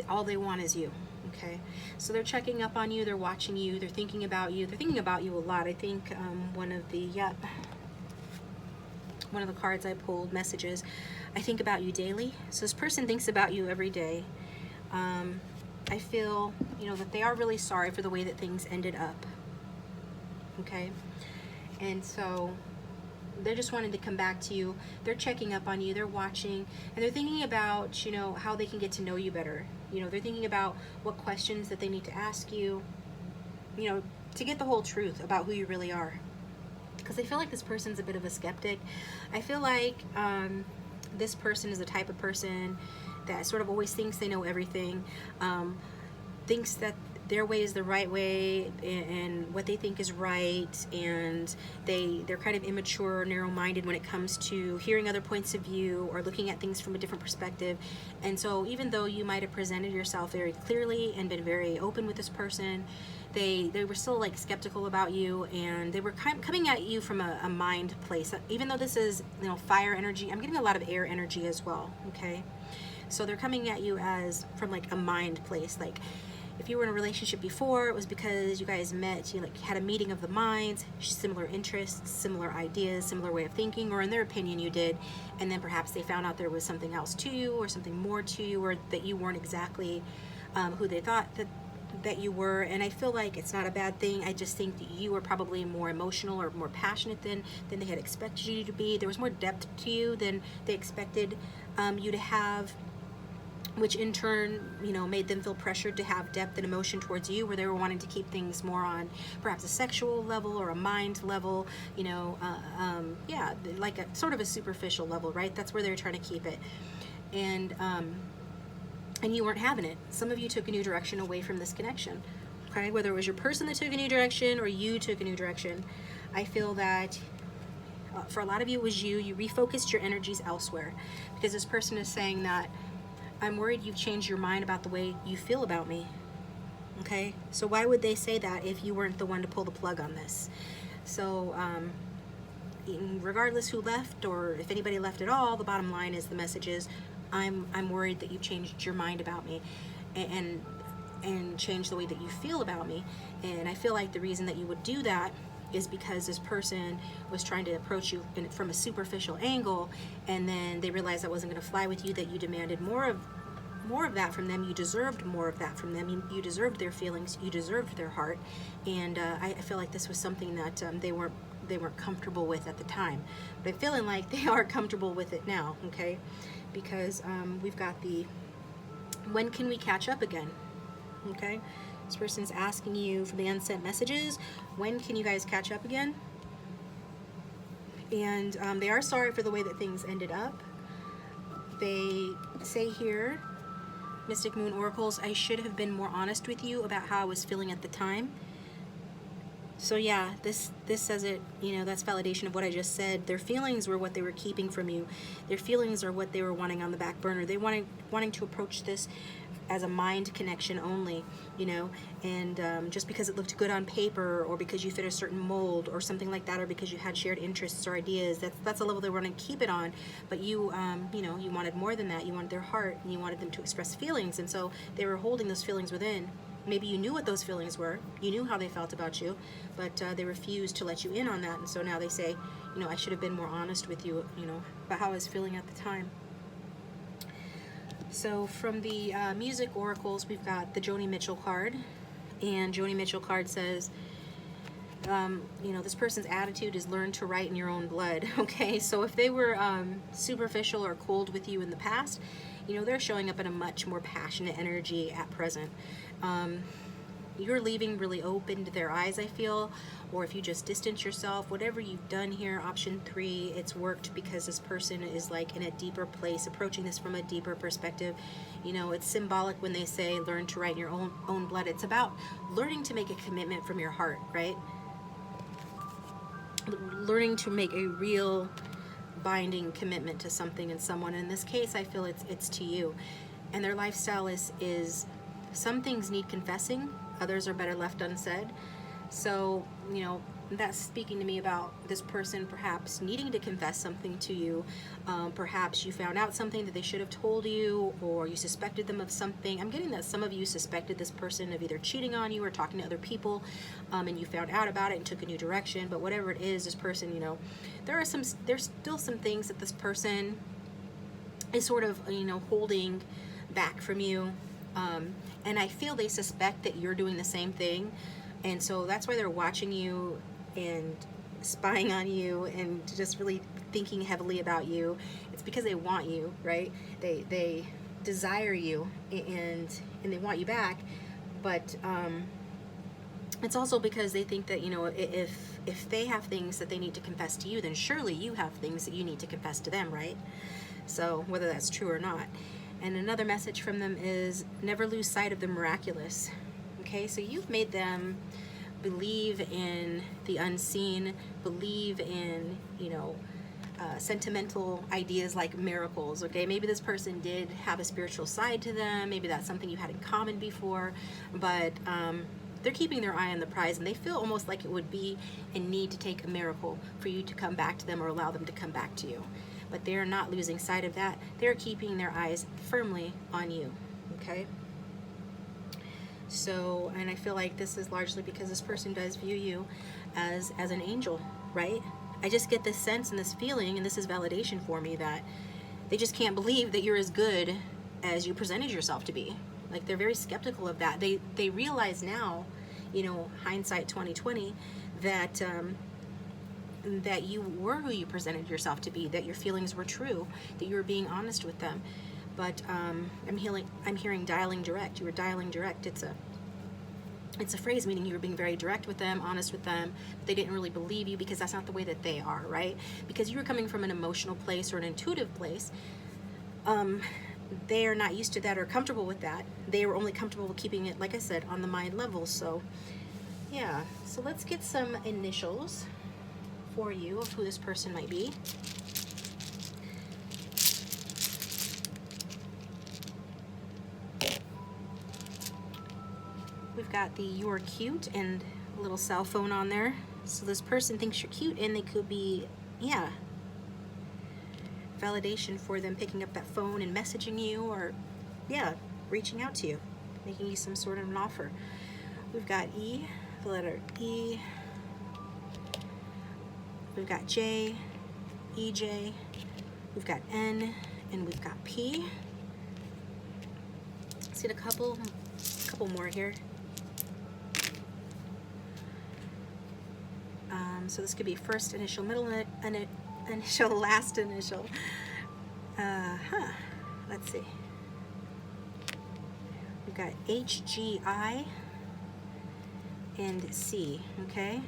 All they want is you, okay? So they're checking up on you. They're watching you. They're thinking about you. They're thinking about you a lot. I think one of the cards I pulled, messages, I think about you daily. So this person thinks about you every day. I feel, you know, that they are really sorry for the way that things ended up, okay? And so they're just wanting to come back to you. They're checking up on you. They're watching, and they're thinking about, you know, how they can get to know you better. You know, they're thinking about what questions that they need to ask you, you know, to get the whole truth about who you really are. Because I feel like this person's a bit of a skeptic. I feel like this person is the type of person that sort of always thinks they know everything, thinks that their way is the right way, and what they think is right, and they're kind of immature, narrow-minded when it comes to hearing other points of view or looking at things from a different perspective. And so even though you might have presented yourself very clearly and been very open with this person, they were still like skeptical about you, and they were coming at you from a mind place. Even though this is, you know, fire energy, I'm getting a lot of air energy as well, okay? So they're coming at you as from like a mind place. Like if you were in a relationship before, it was because you guys met, you like had a meeting of the minds, similar interests, similar ideas, similar way of thinking, or in their opinion you did, and then perhaps they found out there was something else to you, or something more to you, or that you weren't exactly who they thought that you were. And I feel like it's not a bad thing. I just think that you were probably more emotional or more passionate than they had expected you to be. There was more depth to you than they expected you to have, which in turn, you know, made them feel pressured to have depth and emotion towards you, where they were wanting to keep things more on perhaps a sexual level or a mind level, you know, yeah, like a sort of a superficial level, right? That's where they were trying to keep it. And you weren't having it. Some of you took a new direction away from this connection, okay? Whether it was your person that took a new direction or you took a new direction, I feel that for a lot of you, it was you refocused your energies elsewhere, because this person is saying that, I'm worried you've changed your mind about the way you feel about me, okay? So why would they say that if you weren't the one to pull the plug on this? So regardless who left, or if anybody left at all, the bottom line is the message is, I'm worried that you've changed your mind about me and changed the way that you feel about me. And I feel like the reason that you would do that is because this person was trying to approach you from a superficial angle, and then they realized that wasn't going to fly with you, that you demanded more of that from them. You deserved more of that from them. You deserved their feelings. You deserved their heart. And I feel like this was something that they weren't comfortable with at the time. But I'm feeling like they are comfortable with it now, okay? Because we've got the, when can we catch up again? Okay? This person's asking you for the unsent messages. When can you guys catch up again? And they are sorry for the way that things ended up. They say here, Mystic Moon Oracles, I should have been more honest with you about how I was feeling at the time. So yeah, this says it, you know, that's validation of what I just said. Their feelings were what they were keeping from you. Their feelings are what they were wanting on the back burner. They wanting to approach this as a mind connection only, you know, and just because it looked good on paper, or because you fit a certain mold or something like that, or because you had shared interests or ideas, that's a level they want to keep it on. But you, you know, you wanted more than that. You wanted their heart, and you wanted them to express feelings, and so they were holding those feelings within. Maybe you knew what those feelings were, you knew how they felt about you, but they refused to let you in on that, and so now they say, you know, I should have been more honest with you, you know, about how I was feeling at the time. So from the music oracles, we've got the Joni Mitchell card, and Joni Mitchell card says, you know, this person's attitude is learn to write in your own blood. Okay, so if they were superficial or cold with you in the past, you know, they're showing up in a much more passionate energy at present. You're leaving really open to their eyes, I feel, or if you just distance yourself, whatever you've done here, option 3, it's worked because this person is like in a deeper place, approaching this from a deeper perspective. You know, it's symbolic when they say learn to write in your own blood. It's about learning to make a commitment from your heart, right? Learning to make a real binding commitment to something and someone. In this case, I feel it's to you. And their lifestyle is some things need confessing, others are better left unsaid. So, you know, that's speaking to me about this person perhaps needing to confess something to you. Perhaps you found out something that they should have told you, or you suspected them of something. I'm getting that some of you suspected this person of either cheating on you or talking to other people, and you found out about it and took a new direction. But whatever it is, this person, you know, there's still some things that this person is sort of, you know, holding back from you. And I feel they suspect that you're doing the same thing. And so that's why they're watching you and spying on you and just really thinking heavily about you. It's because they want you, right? They desire you, and they want you back. But it's also because they think that, you know, if they have things that they need to confess to you, then surely you have things that you need to confess to them, right? So whether that's true or not. And another message from them is never lose sight of the miraculous. Okay, so you've made them believe in the unseen, believe in, you know, sentimental ideas like miracles. Okay, maybe this person did have a spiritual side to them. Maybe that's something you had in common before, but they're keeping their eye on the prize, and they feel almost like it would be a need to take a miracle for you to come back to them or allow them to come back to you. But they're not losing sight of that. They're keeping their eyes firmly on you, okay? So, and I feel like this is largely because this person does view you as an angel, right? I just get this sense and this feeling, and this is validation for me, that they just can't believe that you're as good as you presented yourself to be. Like, they're very skeptical of that. They realize now, you know, hindsight 2020, that that you were who you presented yourself to be, that your feelings were true, that you were being honest with them. But I'm hearing dialing direct. You were dialing direct. It's a phrase meaning you were being very direct with them, honest with them, but they didn't really believe you because that's not the way that they are, right? Because you were coming from an emotional place or an intuitive place. They are not used to that or comfortable with that. They were only comfortable with keeping it, like I said, on the mind level. So, yeah. So let's get some initials for you of who this person might be. We've got the "you're cute" and a little cell phone on there. So this person thinks you're cute, and they could be, yeah, validation for them picking up that phone and messaging you, or, yeah, reaching out to you, making you some sort of an offer. We've got E, the letter E. We've got J, EJ. We've got N, and we've got P. Let's get a couple more here. So this could be first initial, middle initial, last initial. Let's see. We've got H, G, I, and C, okay?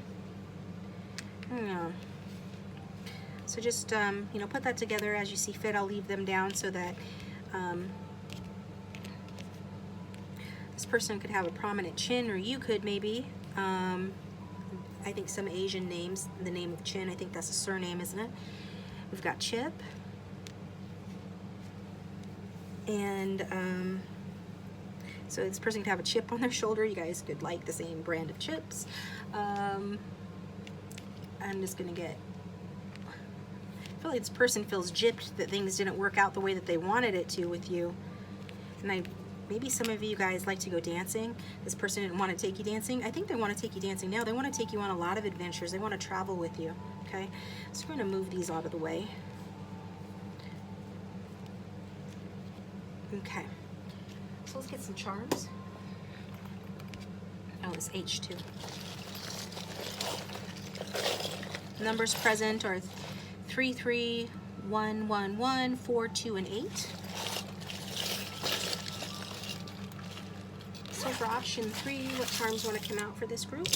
So just, you know, put that together as you see fit. I'll leave them down so that this person could have a prominent chin, or you could maybe. I think some Asian names, the name of Chin, I think that's a surname, isn't it? We've got Chip. And so this person could have a chip on their shoulder. You guys could like the same brand of chips. I'm just gonna get, I feel like this person feels gypped that things didn't work out the way that they wanted it to with you. And maybe some of you guys like to go dancing. This person didn't want to take you dancing. I think they want to take you dancing now. They want to take you on a lot of adventures. They want to travel with you, okay? So we're going to move these out of the way. Okay. So let's get some charms. Oh, it's H2. Numbers present are 3, 3, 1, 1, 1, 4, 2, and 8. So for option 3, what charms want to come out for this group?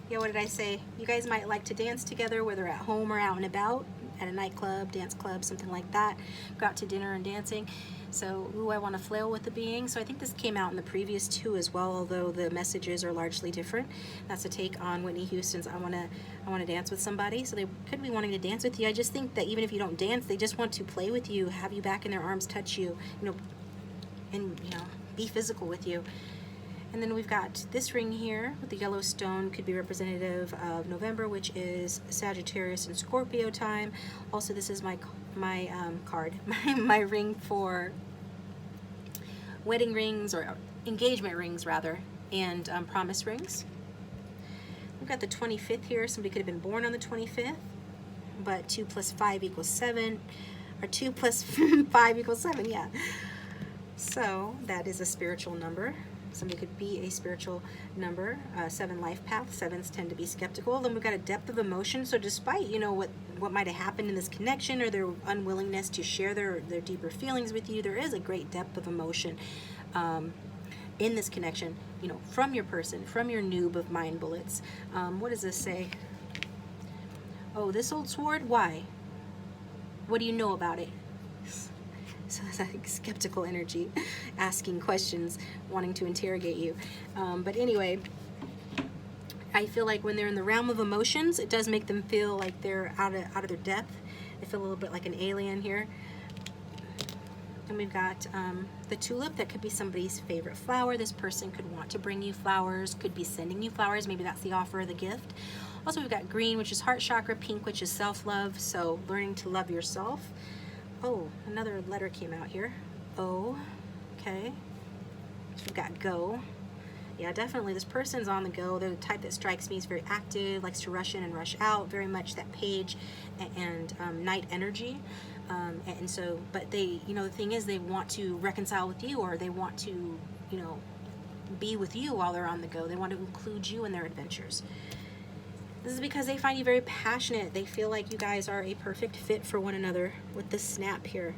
Yeah, what did I say? You guys might like to dance together, whether at home or out and about, at a nightclub, dance club, something like that. Go out to dinner and dancing. So, ooh, I want to flail with the being. So I think this came out in the previous 2 as well, although the messages are largely different. That's a take on Whitney Houston's I wanna dance with somebody. So they could be wanting to dance with you. I just think that even if you don't dance, they just want to play with you, have you back in their arms, touch you, you know, and, you know, be physical with you. And then we've got this ring here with the yellow stone, could be representative of November, which is Sagittarius and Scorpio time. Also, this is my card, my ring for wedding rings, or engagement rings rather, and promise rings. We've got the 25th here. Somebody could have been born on the 25th, but 2 plus 5 equals 7, or 2 plus 5 equals 7, yeah. So that is a spiritual number. Somebody could be a spiritual number. 7 life path. 7s tend to be skeptical. Then we've got a depth of emotion. So despite, you know, what might have happened in this connection, or their unwillingness to share their deeper feelings with you, there is a great depth of emotion in this connection, you know, from your person, from your noob of mind bullets. What does this say? Oh, this old sword? Why? What do you know about it? So that's like skeptical energy, asking questions, wanting to interrogate you. But anyway, I feel like when they're in the realm of emotions, it does make them feel like they're out of their depth. They feel a little bit like an alien here. And we've got the tulip. That could be somebody's favorite flower. This person could want to bring you flowers, could be sending you flowers. Maybe that's the offer of the gift. Also, we've got green, which is heart chakra, pink, which is self-love. So learning to love yourself. Oh, another letter came out here. O, okay. So we've got go. Yeah, definitely this person's on the go. They're the type that strikes me as very active, likes to rush in and rush out, very much that page and night energy. And so, but they, you know, the thing is they want to reconcile with you, or they want to, you know, be with you while they're on the go. They want to include you in their adventures. This is because they find you very passionate. They feel like you guys are a perfect fit for one another with this snap here.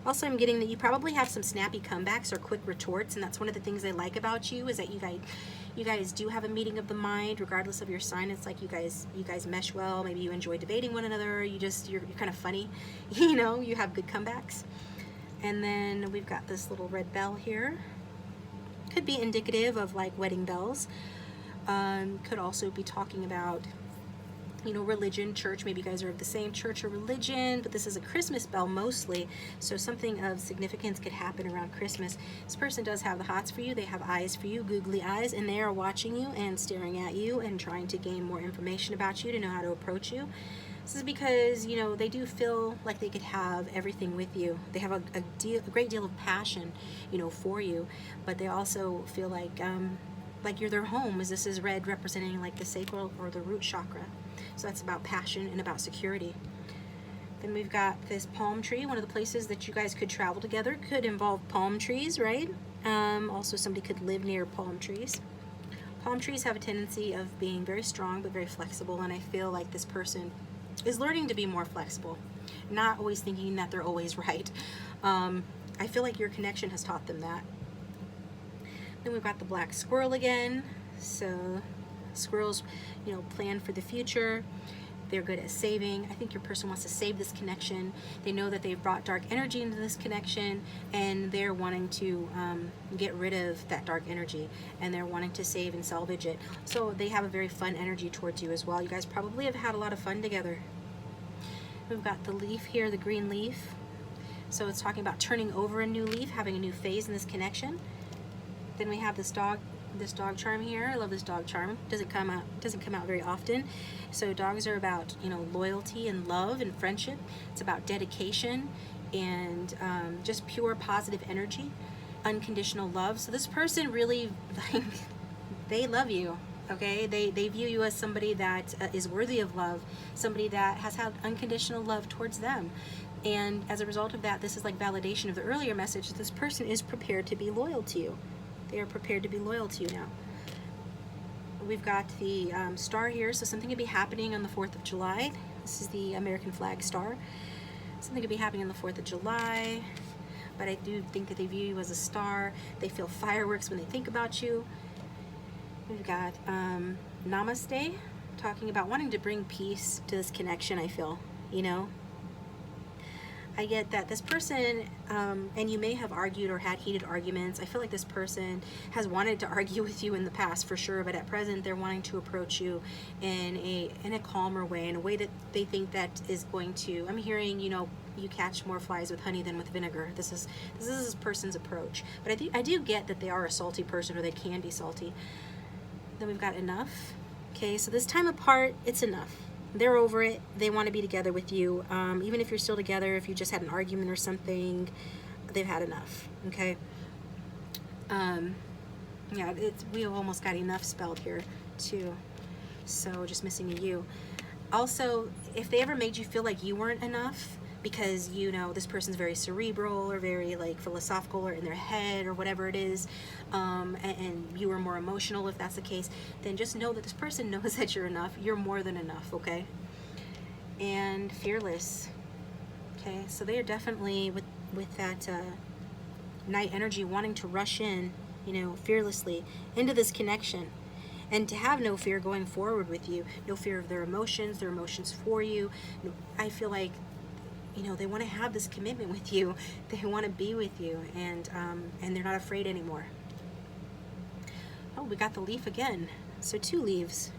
Also, I'm getting that you probably have some snappy comebacks or quick retorts, and that's one of the things they like about you, is that you guys do have a meeting of the mind regardless of your sign. It's like you guys mesh well. Maybe you enjoy debating one another. You're kind of funny. You know, you have good comebacks. And then we've got this little red bell here. Could be indicative of like wedding bells. Could also be talking about, you know, religion, church. Maybe you guys are of the same church or religion, but this is a Christmas bell mostly, so something of significance could happen around Christmas. This person does have the hots for you. They have eyes for you, googly eyes, and they are watching you and staring at you and trying to gain more information about you to know how to approach you. This is because, you know, they do feel like they could have everything with you. They have a great deal of passion, you know, for you, but they also feel like you're their home, as this is red representing like the sacral or the root chakra. So that's about passion and about security. Then we've got this palm tree. One of the places that you guys could travel together could involve palm trees, right? Also, somebody could live near palm trees. Palm trees have a tendency of being very strong but very flexible, and I feel like this person is learning to be more flexible, not always thinking that they're always right. I feel like your connection has taught them that. Then we've got the black squirrel again. So squirrels, you know, plan for the future. They're good at saving. I think your person wants to save this connection. They know that they've brought dark energy into this connection, and they're wanting to get rid of that dark energy, and they're wanting to save and salvage it. So they have a very fun energy towards you as well. You guys probably have had a lot of fun together. We've got the leaf here, the green leaf. So it's talking about turning over a new leaf, having a new phase in this connection. Then we have this dog charm here. I love this dog charm. Doesn't come out very often. So dogs are about, you know, loyalty and love and friendship. It's about dedication and just pure positive energy, unconditional love. So this person really, like, they love you. Okay, they view you as somebody that is worthy of love, somebody that has had unconditional love towards them. And as a result of that, this is like validation of the earlier message that this person is prepared to be loyal to you. They are prepared to be loyal to you now. We've got the star here, so something could be happening on the 4th of July. This is the American flag star. Something could be happening on the 4th of July, but I do think that they view you as a star. They feel fireworks when they think about you. We've got Namaste, talking about wanting to bring peace to this connection, I feel, you know. I get that this person, and you may have argued or had heated arguments. I feel like this person has wanted to argue with you in the past for sure, but at present they're wanting to approach you in a calmer way, in a way that they think that is going to, I'm hearing, you know, you catch more flies with honey than with vinegar. This is this person's approach. But I do get that they are a salty person, or they can be salty. Then we've got enough. Okay, so this time apart, it's enough. They're over it. They want to be together with you. Even if you're still together, if you just had an argument or something, they've had enough. Okay. Yeah, we almost got enough spelled here too. So just missing a U. Also, if they ever made you feel like you weren't enough, because, you know, this person's very cerebral or very like philosophical or in their head or whatever it is, and you were more emotional, if that's the case, then just know that this person knows that you're enough. You're more than enough, okay? And fearless. Okay, so they are definitely with that night energy, wanting to rush in, you know, fearlessly into this connection, and to have no fear going forward with you, no fear of their emotions for you. I feel like, you know, they want to have this commitment with you. They want to be with you, and they're not afraid anymore. Oh, we got the leaf again. So 2 leaves.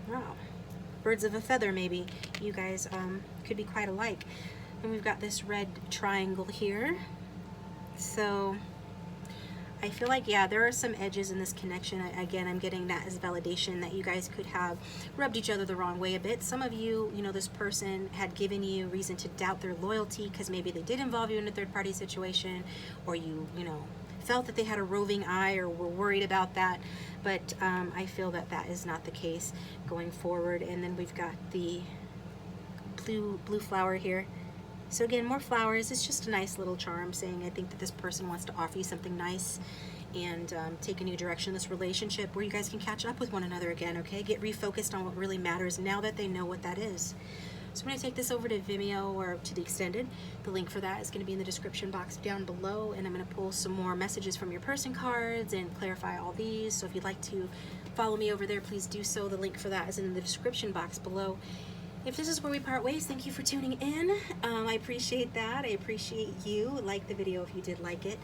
Wow. Birds of a feather, maybe. You guys could be quite alike. And we've got this red triangle here. So I feel like, yeah, there are some edges in this connection. Again, I'm getting that as validation that you guys could have rubbed each other the wrong way a bit. Some of you, you know, this person had given you reason to doubt their loyalty because maybe they did involve you in a third-party situation, or you know, felt that they had a roving eye or were worried about that. But I feel that that is not the case going forward. And then we've got the blue flower here. So again, more flowers. It's just a nice little charm saying I think that this person wants to offer you something nice and take a new direction in this relationship where you guys can catch up with one another again, okay? Get refocused on what really matters now that they know what that is. So when I take this over to Vimeo or to the extended, the link for that is going to be in the description box down below, and I'm going to pull some more messages from your person cards and clarify all these. So if you'd like to follow me over there, please do so. The link for that is in the description box below. If this is where we part ways, thank you for tuning in. I appreciate that. I appreciate you. Like the video if you did like it.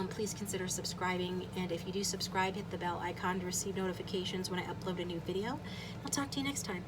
Please consider subscribing, and if you do subscribe, hit the bell icon to receive notifications when I upload a new video. I'll talk to you next time.